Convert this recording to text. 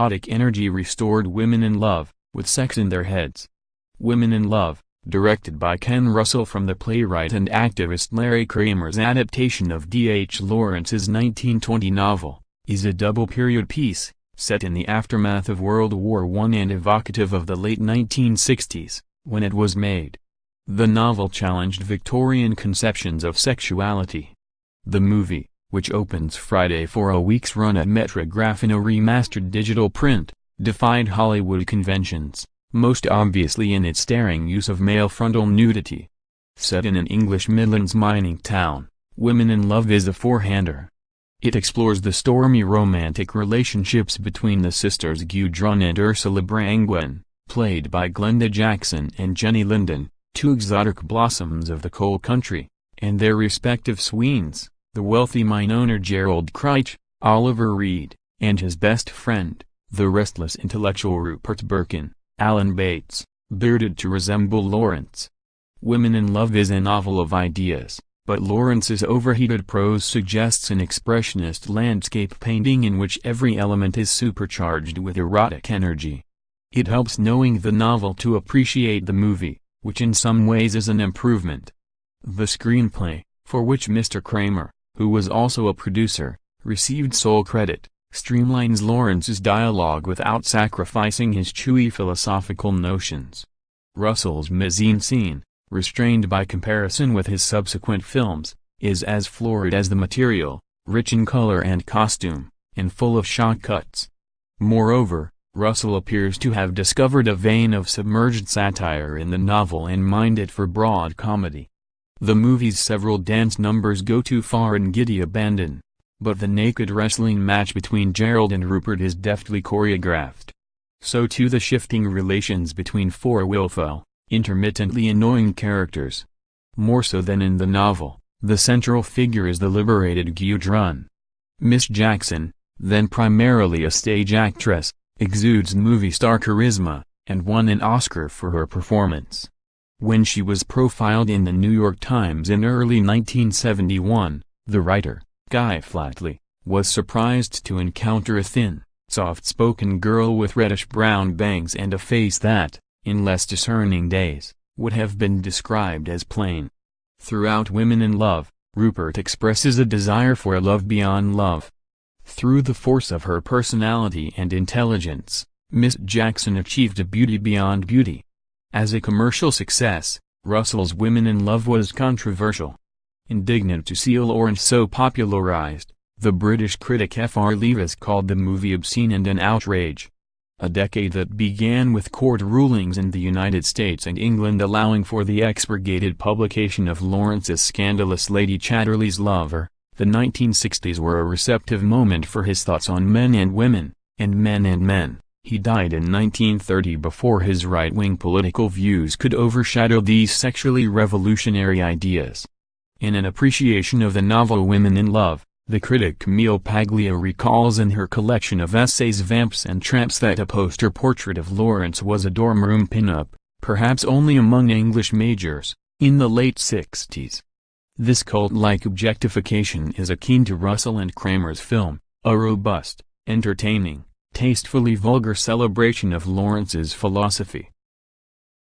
erotic energy restored women in love, with sex in their heads. Women in Love, directed by Ken Russell from the playwright and activist Larry Kramer's adaptation of D.H. Lawrence's 1920 novel, is a double-period piece, set in the aftermath of World War I and evocative of the late 1960s, when it was made. The novel challenged Victorian conceptions of sexuality. The movie, which opens Friday for a week's run at Metrograph in a remastered digital print, defied Hollywood conventions, most obviously in its staring use of male frontal nudity. Set in an English Midlands mining town, Women in Love is a four-hander. It explores the stormy romantic relationships between the sisters Gudrun and Ursula Brangwen, played by Glenda Jackson and Jennie Linden, two exotic blossoms of the coal country, and their respective swains, the wealthy mine owner Gerald Crich, Oliver Reed, and his best friend, the restless intellectual Rupert Birkin, Alan Bates, bearded to resemble Lawrence. Women in Love is a novel of ideas, but Lawrence's overheated prose suggests an expressionist landscape painting in which every element is supercharged with erotic energy. It helps knowing the novel to appreciate the movie, which in some ways is an improvement. The screenplay, for which Mr. Kramer, who was also a producer, received sole credit, streamlines Lawrence's dialogue without sacrificing his chewy philosophical notions. Russell's mise-en-scene, restrained by comparison with his subsequent films, is as florid as the material, rich in color and costume, and full of shock cuts. Moreover, Russell appears to have discovered a vein of submerged satire in the novel and mined it for broad comedy. The movie's several dance numbers go too far in giddy abandon, but the naked wrestling match between Gerald and Rupert is deftly choreographed. So too the shifting relations between four willful, intermittently annoying characters. More so than in the novel, the central figure is the liberated Gudrun. Miss Jackson, then primarily a stage actress, exudes movie star charisma, and won an Oscar for her performance. When she was profiled in the New York Times in early 1971, the writer, Guy Flatley, was surprised to encounter a thin, soft-spoken girl with reddish-brown bangs and a face that, in less discerning days, would have been described as plain. Throughout Women in Love, Rupert expresses a desire for a love beyond love. Through the force of her personality and intelligence, Miss Jackson achieved a beauty beyond beauty. As a commercial success, Russell's Women in Love was controversial. Indignant to see Lawrence so popularized, the British critic F.R. Leavis called the movie obscene and an outrage. A decade that began with court rulings in the United States and England allowing for the expurgated publication of Lawrence's scandalous Lady Chatterley's Lover, the 1960s were a receptive moment for his thoughts on men and women, and men and men. He died in 1930 before his right-wing political views could overshadow these sexually revolutionary ideas. In an appreciation of the novel Women in Love, the critic Camille Paglia recalls in her collection of essays Vamps and Tramps that a poster portrait of Lawrence was a dorm room pin-up, perhaps only among English majors, in the late 60s. This cult-like objectification is akin to Russell and Kramer's film, a robust, entertaining, tastefully vulgar celebration of Lawrence's philosophy.